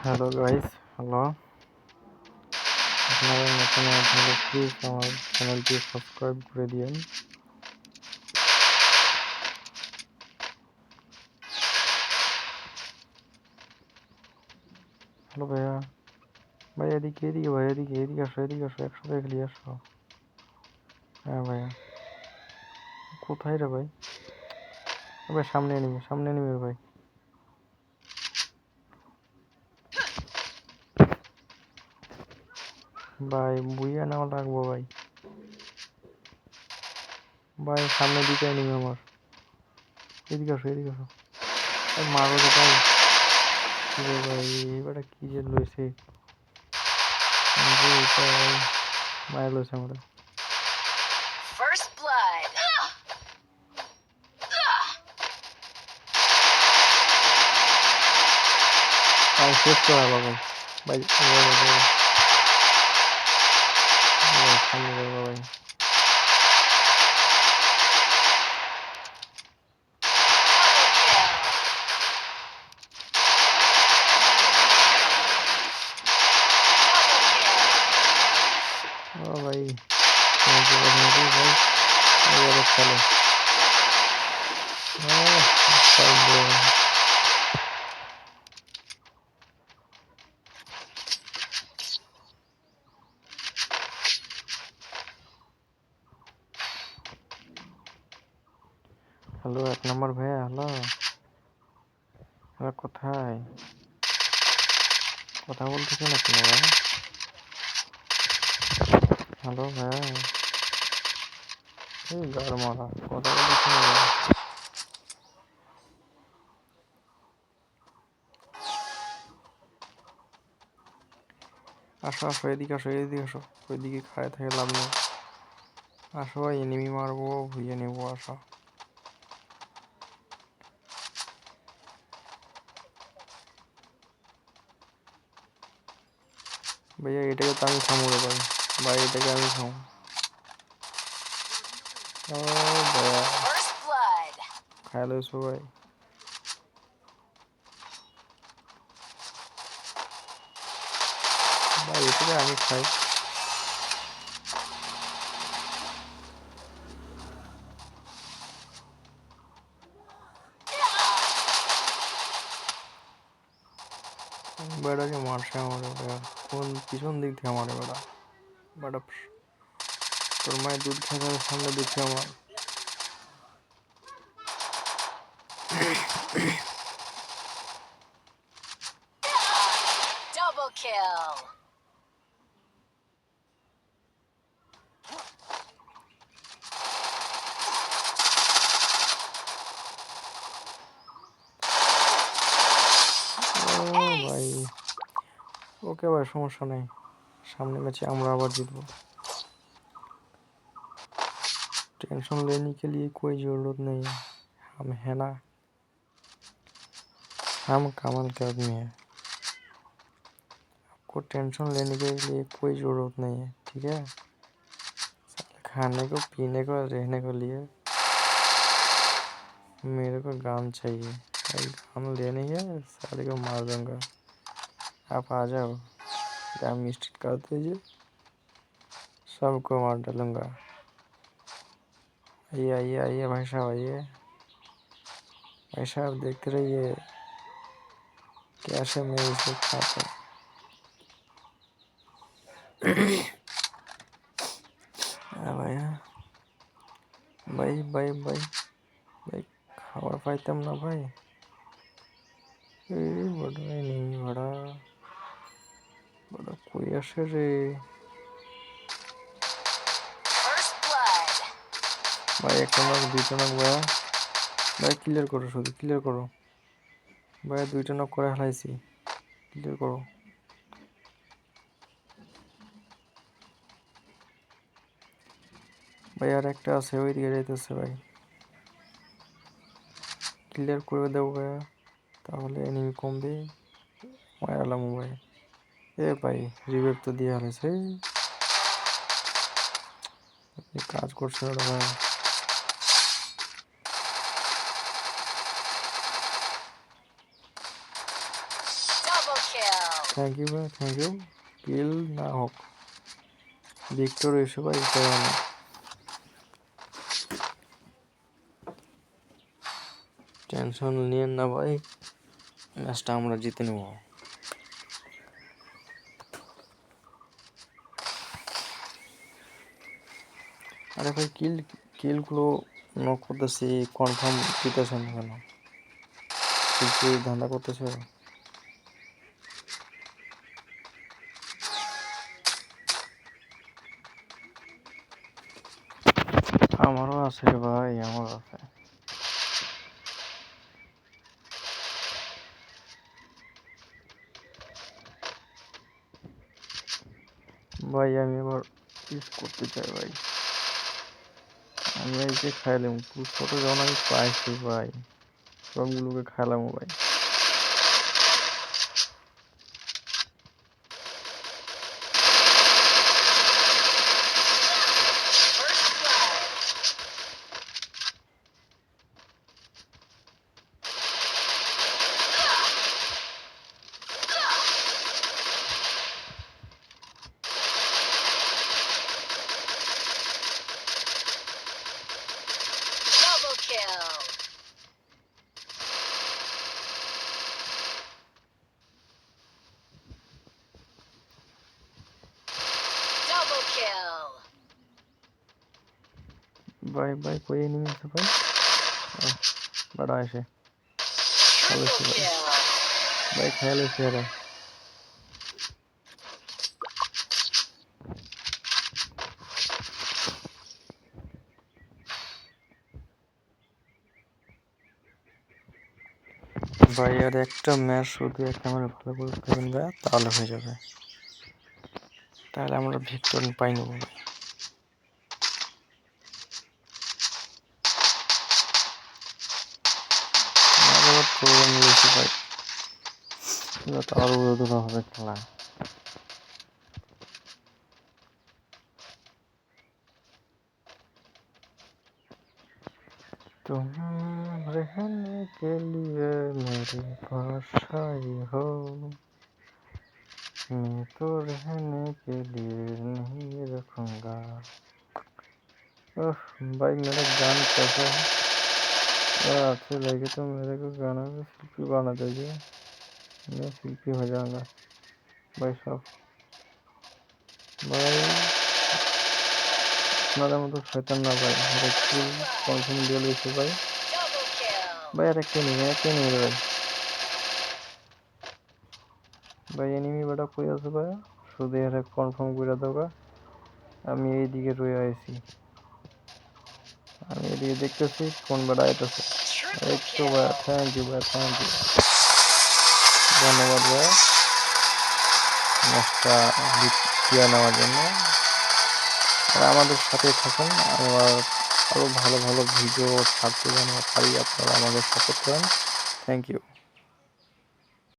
Hello guys, hello. আপনারা নতুন হলে প্লিজ আমার চ্যানেলটি সাবস্ক্রাইব করে দিন। হ্যালো ভাইয়া, ভাই এদিকে ভাই এদিকে আসো একসাথে খেলি আসো। হ্যাঁ ভাইয়া, কোথায় রে ভাই? ভাই সামনে নিবে ভাই। ভাই বুইয়া নেওয়া লাগবো ভাই। ভাই সামনে দিকে নিবে আমার। এদিকে আসো মারো তো ভাই। ভাই এবারে কি যে লইছে মায়ের লইছে আমরা। First blood. ভাই শেষ করা ভাই ভাই সামনে যাবো ভাই। ও ভাই ভাই এবারে চলো। হ্যালো 1 নম্বর ভাইয়া, হ্যালো হ্যালো, কোথায় কথা বলতেছে না কেন ভাই? হ্যালো ভাইয়া, এই গার মারা কথা বলতেছে না ভাই। আসো এদিকে আসো ওইদিকে খায় থাকে লাভ নেই। আসো ভাই, এনিমি মারবো, ভুইয়ে নেবো, আসো। ভাইয়া এটাকে তো আমি খামো রে ভাই, ভাই এটাকে আমি খামো। ও ভাইয়া খায় লইছো ভাই। ভাই এটাকে আমি খাই। বেড়াকে মারছে আমারে বেড়া, কোন পিছন দিক থেকে আমারে বেড়া। বেড়া তোর মায়ের দুধ খাওয়ার সামনে দিচ্ছে আমার। Double kill. ভাই ওকে ভাই, সমস্যা নেই, সামনে ম্যাচে আমরা আবার জিতবো। टेंशन लेने के लिए कोई ज़रूरत नहीं है, हम है ना, हम कमाल के आदमी हैं। आपको टेंशन लेने के लिए कोई ज़रूरत नहीं है, ठीक है? खाने को पीने को रहने को लिए मेरे को गान चाहिए, गान लेने है सारे को मार दूंगा। आप आ जाओ, गान स्टार्ट कर दीजिए, सबको मार डालूंगा। आइए भाई साहब, आइए भाई साहब, देखते रहिए कैसे मैं इसे खाता हूँ। ভাইয়া ভাই খাবার পাইতাম না ভাই। এই বড় নেই ভাড়া, বড় কই আসে রে ভাই। একটা নক দুইটা নক ভাইয়া, ভাই ক্লিয়ার করো, শুধু ক্লিয়ার করো ভাইয়া, দুইটা নক করে হালাইছি, ক্লিয়ার করো ভাই। আর একটা আছে ওই দিকে যাইতেছে ভাই, ক্লিয়ার করে দেবো ভাইয়া, তাহলে এনিমি কমবে। মারালাম ভাই, এ ভাই রিভাইভ তো দিয়ে হালাইছে, কাজ করছে ওরা ভাই। Double kill. থ্যাংক ইউ ভাই, থ্যাংক ইউ। কিল না হোক, ভিক্টর এসে ভাই প্যারা না। টেনশন নিয়েন না ভাই, ম্যাচটা আমরা জিতে নেব। আরে ভাই কিলগুলো নক করতেছি, কনফার্ম দিতেছেন না কেন? কিছু ধান্দা করতেছে। আমারও আছে রে ভাই, আমারও আছে। ভাই আমি আবার ইউজ করতে চাই ভাই। আমি এই যে খাইলাম ছোট যখন আমি পাইছি ভাই, সবগুলোকে খাইলাম ভাই। First blood. Double kill. Double kill. ভাই ভাই কই এনিমি আছে ভাই? বড় আসে Triple অবশ্যই ভাই। kill. ভাই খেয়াল হয়েছে এরা। ভাই আর একটা ম্যাচ শুধু একটা আমরা ভালো করে খেলবেন ভাই, তাহলে হয়ে যাবে। তাহলে আমরা ভিক্টর পাই নেব ভাই। আবার প্রোগ্রাম নিয়েছি ভাই, এবার তো আরো উড়োদুরা হবে খেলা। तुम रहने के लिए मेरे पास आई हो, मैं तो रहने के लिए नहीं रखूंगा। ओह भाई मेरा गान कैसा है? अगर अच्छे लगे तो मेरे को गाना में शिल्पी बना दीजिए, मैं शिल्पी हो जाऊंगा भाई साहब। भाई আপনাদের মতো শয়তান না ভাই, এটা কি কনফার্ম দিয়ে লইছে ভাই। Double kill. ভাই আর একটা নিয়ে ভাই। ভাই এনিমি বেটা কই আছে ভাই? শুধু এর কনফার্ম করে দাও গা। আমি এইদিকে রয়ে আইছি, আমি এদিকে দেখতেছি কোন বেটা আইতাছে। এই Triple তো ভাই, kill. থ্যাংক ইউ ভাই, থ্যাংক ইউ, ধন্যবাদ ভাই ম্যাচটা জিতিয়ে নেওয়ার জন্য। আর আমাদের সাথে থাকুন, আবার আরও ভালো ভালো ভিডিও ছাড়তে যেন পারি, আপনারা আমাদের সাপোর্ট করেন। Thank you.